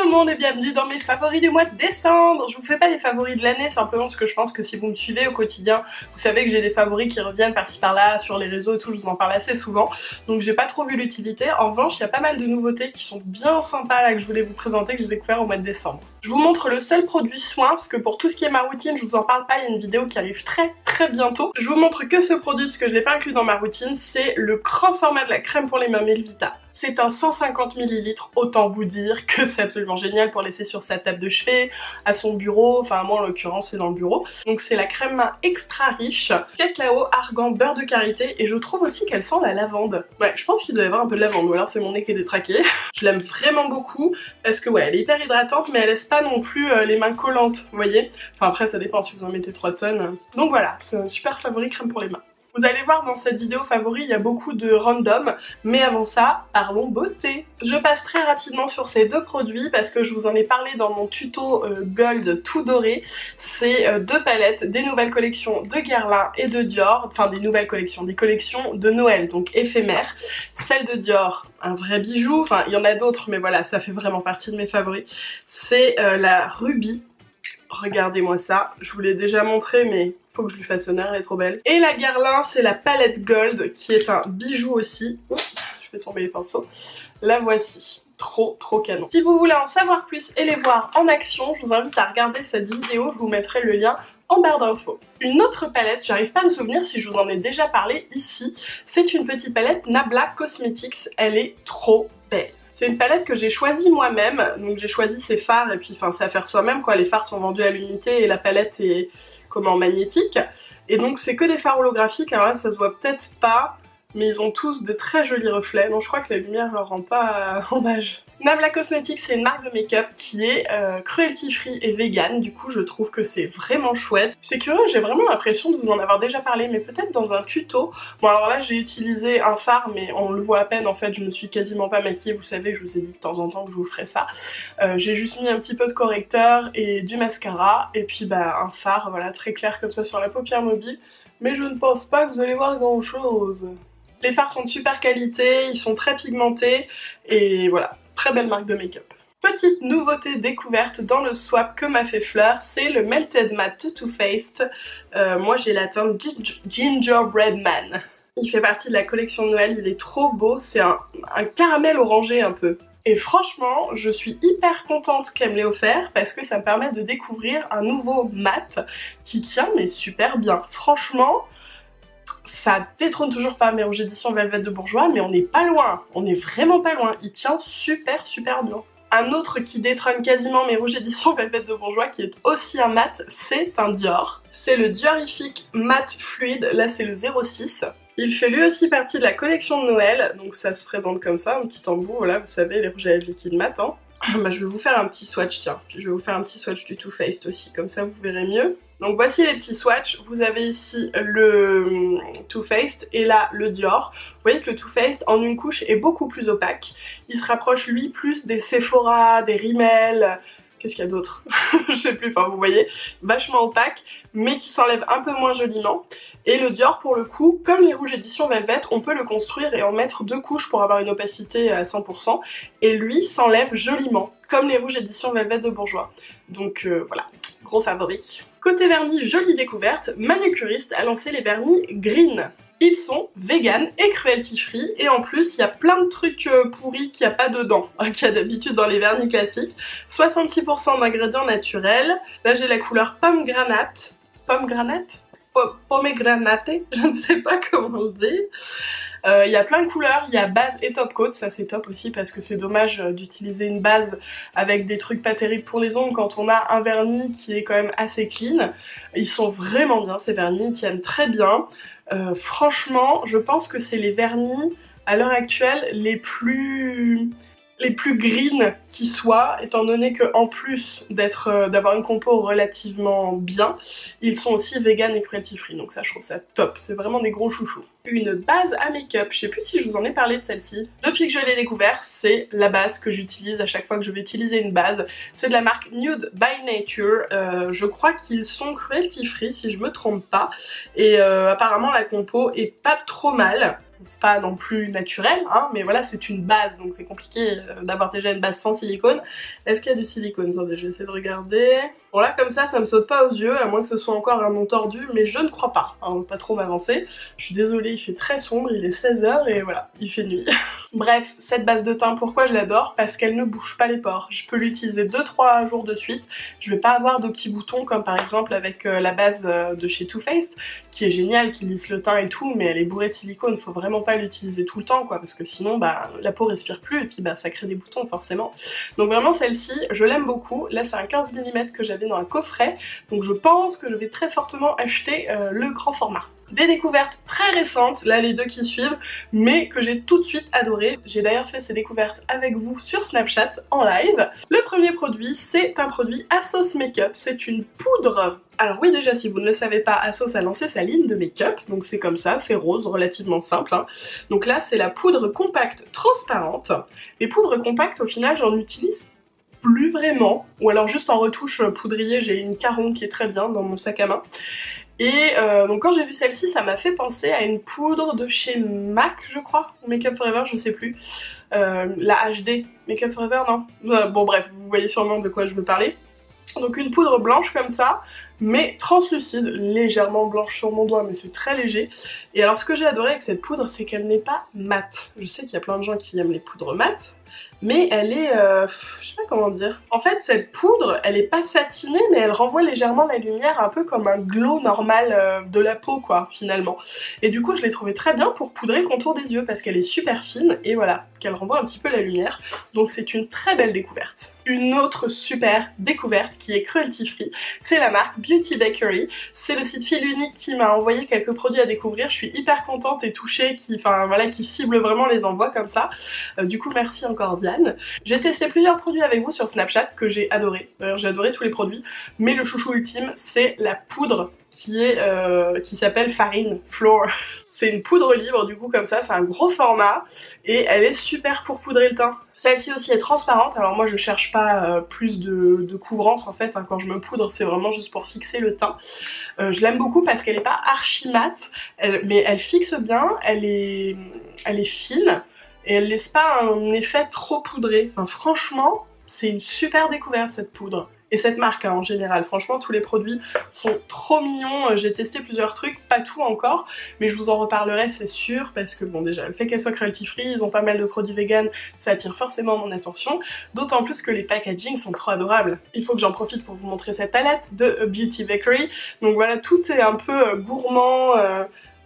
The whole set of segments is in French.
tout le monde et bienvenue dans mes favoris du mois de décembre. Je vous fais pas des favoris de l'année simplement parce que je pense que si vous me suivez au quotidien, vous savez que j'ai des favoris qui reviennent par-ci par-là sur les réseaux et tout, je vous en parle assez souvent. Donc j'ai pas trop vu l'utilité. En revanche, il y a pas mal de nouveautés qui sont bien sympas là que je voulais vous présenter, que j'ai découvert au mois de décembre. Je vous montre le seul produit soin parce que pour tout ce qui est ma routine, je vous en parle pas, il y a une vidéo qui arrive très bientôt. Je vous montre que ce produit parce que je l'ai pas inclus dans ma routine, c'est le grand format de la crème pour les mains Melvita. C'est un 150 ml, autant vous dire que c'est absolument génial pour laisser sur sa table de chevet, à son bureau, enfin moi en l'occurrence c'est dans le bureau. Donc c'est la crème main extra riche, cacao, argan, beurre de karité et je trouve aussi qu'elle sent la lavande. Ouais, je pense qu'il doit y avoir un peu de lavande ou alors c'est mon nez qui est détraqué. Je l'aime vraiment beaucoup parce que ouais, elle est hyper hydratante mais elle laisse pas non plus les mains collantes, vous voyez. Enfin après ça dépend si vous en mettez 3 tonnes. Donc voilà, c'est un super favori crème pour les mains. Vous allez voir dans cette vidéo favori, il y a beaucoup de random, mais avant ça, parlons beauté. Je passe très rapidement sur ces deux produits parce que je vous en ai parlé dans mon tuto Gold tout doré. C'est deux palettes, des nouvelles collections de Guerlain et de Dior, enfin des nouvelles collections, des collections de Noël, donc éphémères. Celle de Dior, un vrai bijou, enfin il y en a d'autres, mais voilà, ça fait vraiment partie de mes favoris. C'est la Ruby. Regardez-moi ça, je vous l'ai déjà montré mais faut que je lui fasse honneur, elle est trop belle. Et la Guerlain, c'est la palette Gold qui est un bijou aussi. Oups, je fais tomber les pinceaux. La voici. Trop canon. Si vous voulez en savoir plus et les voir en action, je vous invite à regarder cette vidéo, je vous mettrai le lien en barre d'infos. Une autre palette, j'arrive pas à me souvenir si je vous en ai déjà parlé ici, c'est une petite palette Nabla Cosmetics, elle est trop belle. C'est une palette que j'ai choisie moi-même, donc j'ai choisi ses fards et puis enfin c'est à faire soi-même quoi, les fards sont vendus à l'unité et la palette est comment magnétique. Et donc c'est que des fards holographiques, alors là ça se voit peut-être pas, mais ils ont tous de très jolis reflets, donc je crois que la lumière leur rend pas hommage. Nabla Cosmetics c'est une marque de make-up qui est cruelty free et vegan, du coup je trouve que c'est vraiment chouette. C'est curieux, j'ai vraiment l'impression de vous en avoir déjà parlé, mais peut-être dans un tuto. Bon alors là j'ai utilisé un fard, mais on le voit à peine en fait, je me suis quasiment pas maquillée, vous savez, je vous ai dit de temps en temps que je vous ferais ça. J'ai juste mis un petit peu de correcteur et du mascara, et puis bah un fard, voilà, très clair comme ça sur la paupière mobile, mais je ne pense pas que vous allez voir grand chose. Les fards sont de super qualité, ils sont très pigmentés, et voilà. Très belle marque de make-up. Petite nouveauté découverte dans le swap que m'a fait Fleur, c'est le Melted Matte de Too Faced. Moi j'ai la teinte Gingerbread Man. Il fait partie de la collection de Noël, il est trop beau, c'est un caramel orangé un peu. Et franchement, je suis hyper contente qu'elle me l'ait offert parce que ça me permet de découvrir un nouveau mat qui tient mais super bien. Franchement, ça détrône toujours pas mes rouges éditions Velvet de Bourjois, mais on n'est pas loin, on est vraiment pas loin, il tient super bien. Un autre qui détrône quasiment mes rouges éditions Velvet de Bourjois, qui est aussi un mat, c'est un Dior. C'est le Diorifique Matte Fluide, là c'est le 06. Il fait lui aussi partie de la collection de Noël, donc ça se présente comme ça, un petit embout, voilà, vous savez, les rouges à lèvres liquides mat, hein. Bah, je vais vous faire un petit swatch, tiens, puis je vais vous faire un petit swatch du Too Faced aussi, comme ça vous verrez mieux. Donc voici les petits swatchs, vous avez ici le Too Faced et là le Dior. Vous voyez que le Too Faced en une couche est beaucoup plus opaque. Il se rapproche lui plus des Sephora, des Rimmel, qu'est-ce qu'il y a d'autre? Je sais plus, enfin vous voyez, vachement opaque, mais qui s'enlève un peu moins joliment. Et le Dior pour le coup, comme les rouges éditions Velvet, on peut le construire et en mettre 2 couches pour avoir une opacité à 100%. Et lui s'enlève joliment, comme les rouges éditions Velvet de Bourjois. Donc voilà, gros favori. Côté vernis, jolie découverte, Manucuriste a lancé les vernis Green. Ils sont vegan et cruelty free et en plus il y a plein de trucs pourris qu'il n'y a pas dedans, qu'il y a d'habitude dans les vernis classiques. 66% d'ingrédients naturels. Là j'ai la couleur pomme granate. Pomme granate? Pomegranate, je ne sais pas comment le dire. Il y a plein de couleurs, il y a base et top coat, ça c'est top aussi parce que c'est dommage d'utiliser une base avec des trucs pas terribles pour les ongles quand on a un vernis qui est quand même assez clean. Ils sont vraiment bien ces vernis, ils tiennent très bien. Franchement, je pense que c'est les vernis à l'heure actuelle les plus green qui soient, étant donné que en plus d'avoir une compo relativement bien, ils sont aussi vegan et cruelty free, donc ça je trouve ça top, c'est vraiment des gros chouchous. Une base à make-up, je sais plus si je vous en ai parlé de celle-ci, depuis que je l'ai découvert, c'est la base que j'utilise à chaque fois que je vais utiliser une base, c'est de la marque Nude by Nature, je crois qu'ils sont cruelty free si je me trompe pas, et apparemment la compo est pas trop mal. c'est pas non plus naturel, hein, mais voilà, c'est une base, donc c'est compliqué d'avoir déjà une base sans silicone. Est-ce qu'il y a du silicone? Attendez, je vais essayer de regarder. Bon là, comme ça me saute pas aux yeux, à moins que ce soit encore un nom tordu, mais je ne crois pas, hein, pas trop m'avancer. Je suis désolée, il fait très sombre, il est 16 h et voilà, il fait nuit. Bref, cette base de teint, pourquoi je l'adore? Parce qu'elle ne bouge pas les pores. Je peux l'utiliser 2-3 jours de suite, je vais pas avoir de petits boutons comme par exemple avec la base de chez Too Faced, qui est géniale, qui lisse le teint et tout, mais elle est bourrée de silicone, faut vraiment pas l'utiliser tout le temps quoi, parce que sinon bah la peau respire plus et puis bah ça crée des boutons forcément. Donc vraiment celle-ci, je l'aime beaucoup. Là c'est un 15 mm que j'avais dans un coffret, donc je pense que je vais très fortement acheter le grand format. Des découvertes très récentes, là les deux qui suivent, mais que j'ai tout de suite adoré. J'ai d'ailleurs fait ces découvertes avec vous sur Snapchat en live. Le premier produit, c'est un produit Asos Makeup, c'est une poudre. Alors oui, déjà si vous ne le savez pas, Asos a lancé sa ligne de make-up, donc c'est comme ça, c'est rose, relativement simple, hein. Donc là c'est la poudre compacte transparente. Les poudres compactes au final j'en utilise plus vraiment, ou alors juste en retouche poudrier, j'ai une Caron qui est très bien dans mon sac à main. Et donc quand j'ai vu celle-ci, ça m'a fait penser à une poudre de chez MAC, je crois, ou Make Up For Ever, je sais plus. La HD, Make Up For Ever, non? Bon bref, vous voyez sûrement de quoi je veux parler. Donc une poudre blanche comme ça, mais translucide, légèrement blanche sur mon doigt, mais c'est très léger. Et alors ce que j'ai adoré avec cette poudre, c'est qu'elle n'est pas mate. Je sais qu'il y a plein de gens qui aiment les poudres mates, mais elle est, je sais pas comment dire. En fait cette poudre, elle est pas satinée, mais elle renvoie légèrement la lumière, un peu comme un glow normal de la peau quoi, finalement. Et du coup je l'ai trouvée très bien pour poudrer le contour des yeux, parce qu'elle est super fine, et voilà, qu'elle renvoie un petit peu la lumière. Donc c'est une très belle découverte. Une autre super découverte qui est cruelty free, c'est la marque Beauty Bakery. C'est le site fil unique qui m'a envoyé quelques produits à découvrir. Je suis hyper contente et touchée, qui cible vraiment les envois comme ça. Du coup merci encore Diane. J'ai testé plusieurs produits avec vous sur Snapchat que j'ai adoré. D'ailleurs j'ai adoré tous les produits, mais le chouchou ultime c'est la poudre qui s'appelle Farine Floor. C'est une poudre libre du coup comme ça, c'est un gros format et elle est super pour poudrer le teint. Celle-ci aussi est transparente, alors moi je cherche pas plus de couvrance en fait, hein, quand je me poudre c'est vraiment juste pour fixer le teint. Je l'aime beaucoup parce qu'elle est pas archi mate, mais elle fixe bien, elle est fine et elle laisse pas un effet trop poudré. Enfin, franchement, c'est une super découverte cette poudre. Et cette marque hein, en général, franchement tous les produits sont trop mignons, j'ai testé plusieurs trucs, pas tout encore, mais je vous en reparlerai c'est sûr, parce que bon déjà le fait qu'elle soit cruelty free, ils ont pas mal de produits vegan, ça attire forcément mon attention, d'autant plus que les packaging sont trop adorables. Il faut que j'en profite pour vous montrer cette palette de Beauty Bakery, donc voilà tout est un peu gourmand,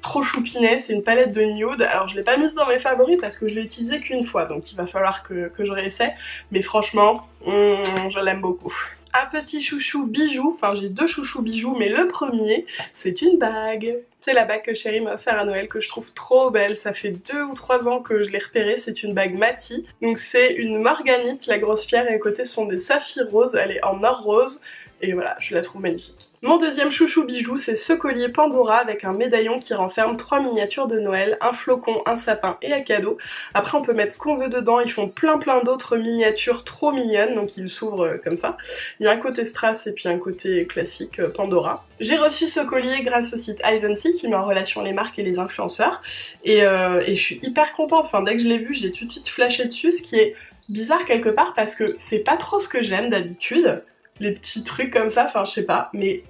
trop choupinet, c'est une palette de nude. Alors je l'ai pas mise dans mes favoris parce que je l'ai utilisée qu'une fois, donc il va falloir que je réessaie, mais franchement, je l'aime beaucoup. Un petit chouchou bijou, enfin j'ai deux chouchous bijoux, mais le premier c'est une bague. C'est la bague que Chérie m'a offert à Noël, que je trouve trop belle, ça fait 2 ou 3 ans que je l'ai repérée, c'est une bague Mati. Donc c'est une morganite, la grosse pierre, et à côté ce sont des saphirs roses, elle est en or rose. Et voilà, je la trouve magnifique. Mon deuxième chouchou bijou, c'est ce collier Pandora avec un médaillon qui renferme 3 miniatures de Noël, un flocon, un sapin et un cadeau. Après on peut mettre ce qu'on veut dedans, ils font plein d'autres miniatures trop mignonnes, donc ils s'ouvrent comme ça. Il y a un côté strass et puis un côté classique Pandora. J'ai reçu ce collier grâce au site Ivancy qui met en relation les marques et les influenceurs. Et je suis hyper contente, enfin dès que je l'ai vu, j'ai tout de suite flashé dessus, ce qui est bizarre quelque part parce que c'est pas trop ce que j'aime d'habitude. Les petits trucs comme ça, enfin je sais pas, mais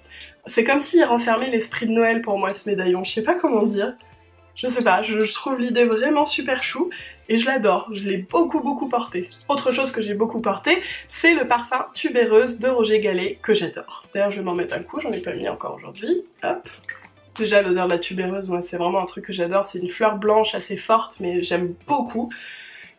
c'est comme s'il renfermait l'esprit de Noël pour moi ce médaillon, je sais pas comment dire. Je sais pas, je trouve l'idée vraiment super chou et je l'adore, je l'ai beaucoup porté. Autre chose que j'ai beaucoup porté, c'est le parfum Tubéreuse de Roger Gallet que j'adore. D'ailleurs je vais m'en mettre un coup, j'en ai pas mis encore aujourd'hui, hop. Déjà l'odeur de la tubéreuse, moi c'est vraiment un truc que j'adore, c'est une fleur blanche assez forte mais j'aime beaucoup.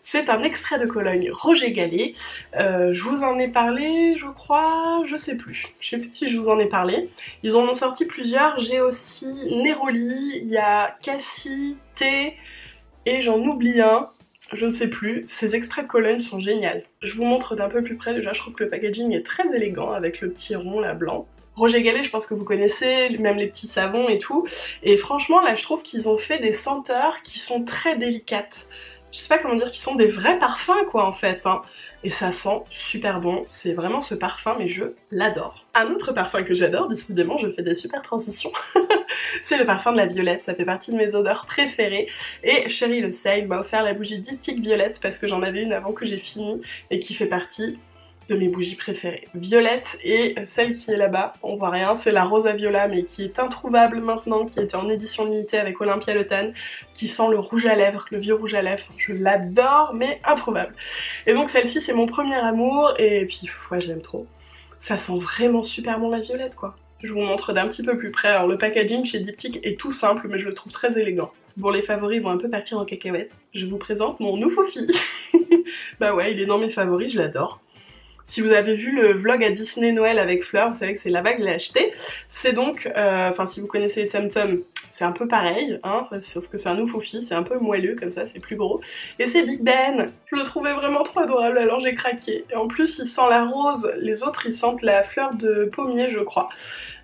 C'est un extrait de Cologne Roger Gallet. Je vous en ai parlé, je crois, je sais plus. Je sais plus si je vous en ai parlé. Ils en ont sorti plusieurs. J'ai aussi Neroli, il y a Cassie, Thé, et j'en oublie un. Je ne sais plus. Ces extraits de Cologne sont géniaux. Je vous montre d'un peu plus près. Déjà, je trouve que le packaging est très élégant avec le petit rond là blanc. Roger Gallet, je pense que vous connaissez, même les petits savons et tout. Et franchement, là, je trouve qu'ils ont fait des senteurs qui sont très délicates. Je sais pas comment dire, qui sont des vrais parfums quoi en fait, hein. Et ça sent super bon, c'est vraiment ce parfum mais je l'adore. Un autre parfum que j'adore, décidément je fais des super transitions, C'est le parfum de la violette, ça fait partie de mes odeurs préférées. Et Chérie le sait, il m'a offert la bougie Diptyque Violette parce que j'en avais une avant que j'ai fini et qui fait partie de mes bougies préférées. Violette et celle qui est là-bas, on voit rien, c'est la Rosa Viola mais qui est introuvable maintenant, qui était en édition limitée avec Olympia Le Tan, qui sent le rouge à lèvres, le vieux rouge à lèvres. Je l'adore mais introuvable. Et donc celle-ci c'est mon premier amour et puis ouais je l'aime trop. Ça sent vraiment super bon la violette quoi. Je vous montre d'un petit peu plus près. Alors le packaging chez Diptyque est tout simple mais je le trouve très élégant. Bon les favoris vont un peu partir en cacahuète. Je vous présente mon nouveau fille. Bah ouais il est dans mes favoris, je l'adore. Si vous avez vu le vlog à Disney Noël avec Fleur, vous savez que c'est là-bas que je l'ai acheté. C'est donc, enfin si vous connaissez les Tum Tum, c'est un peu pareil, hein, sauf que c'est un Oufoufi, c'est un peu moelleux comme ça, c'est plus gros. Et c'est Big Ben. Je le trouvais vraiment trop adorable, alors j'ai craqué. Et en plus il sent la rose, les autres ils sentent la fleur de pommier je crois.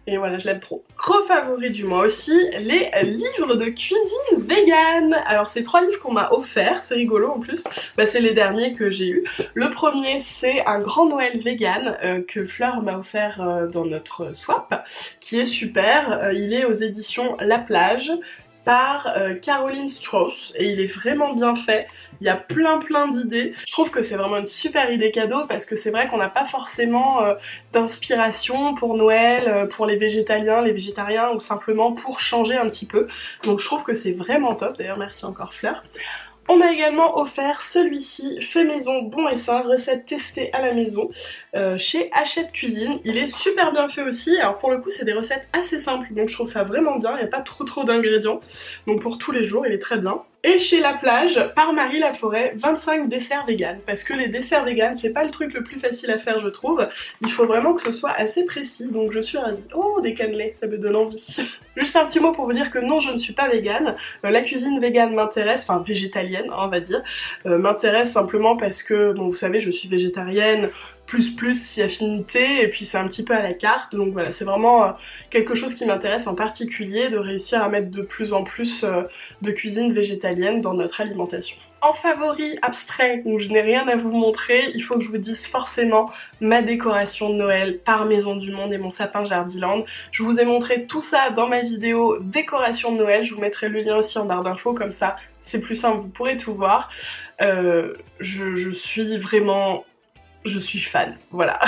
Et voilà, je l'aime trop. Gros favori du mois aussi, les livres de cuisine vegan. Alors c'est 3 livres qu'on m'a offerts, c'est rigolo en plus. Bah, c'est les derniers que j'ai eu. Le premier c'est un grand Noël vegan que Fleur m'a offert dans notre swap, qui est super. Il est aux éditions La Plage par Caroline Strauss et il est vraiment bien fait. Il y a plein d'idées. Je trouve que c'est vraiment une super idée cadeau parce que c'est vrai qu'on n'a pas forcément d'inspiration pour Noël, pour les végétaliens, les végétariens ou simplement pour changer un petit peu. Donc je trouve que c'est vraiment top. D'ailleurs merci encore Fleur. On m'a également offert celui-ci, fait maison bon et sain, recette testée à la maison, chez Hachette Cuisine. Il est super bien fait aussi, alors pour le coup c'est des recettes assez simples, donc je trouve ça vraiment bien, il n'y a pas trop d'ingrédients, donc pour tous les jours il est très bien. Et chez La Plage, par Marie Laforêt, 25 desserts vegan, parce que les desserts vegan c'est pas le truc le plus facile à faire je trouve, il faut vraiment que ce soit assez précis, donc je suis ravie. Oh des cannelés, ça me donne envie. Juste un petit mot pour vous dire que non je ne suis pas végane, la cuisine végane m'intéresse, enfin végétalienne hein, on va dire, m'intéresse simplement parce que bon vous savez je suis végétarienne, plus si affinité et puis c'est un petit peu à la carte donc voilà c'est vraiment quelque chose qui m'intéresse en particulier de réussir à mettre de plus en plus de cuisine végétalienne dans notre alimentation. En favori abstrait où je n'ai rien à vous montrer, il faut que je vous dise forcément ma décoration de Noël par Maison du Monde et mon sapin Jardiland. Je vous ai montré tout ça dans ma vidéo décoration de Noël, je vous mettrai le lien aussi en barre d'infos comme ça c'est plus simple, vous pourrez tout voir. Je suis fan, voilà.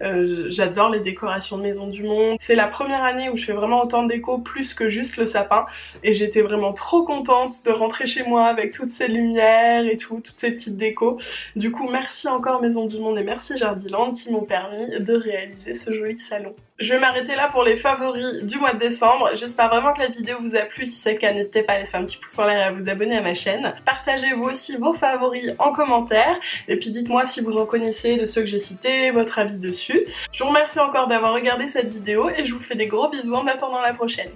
J'adore les décorations de Maison du Monde. C'est la première année où je fais vraiment autant de déco plus que juste le sapin et j'étais vraiment trop contente de rentrer chez moi avec toutes ces lumières et tout, toutes ces petites décos. Du coup merci encore Maison du Monde et merci Jardiland qui m'ont permis de réaliser ce joli salon. Je vais m'arrêter là pour les favoris du mois de décembre. J'espère vraiment que la vidéo vous a plu. Si c'est le cas, n'hésitez pas à laisser un petit pouce en l'air et à vous abonner à ma chaîne. Partagez vous aussi vos favoris en commentaire. Et puis dites-moi si vous en connaissez de ceux que j'ai cités, votre avis dessus. Je vous remercie encore d'avoir regardé cette vidéo et je vous fais des gros bisous en attendant la prochaine.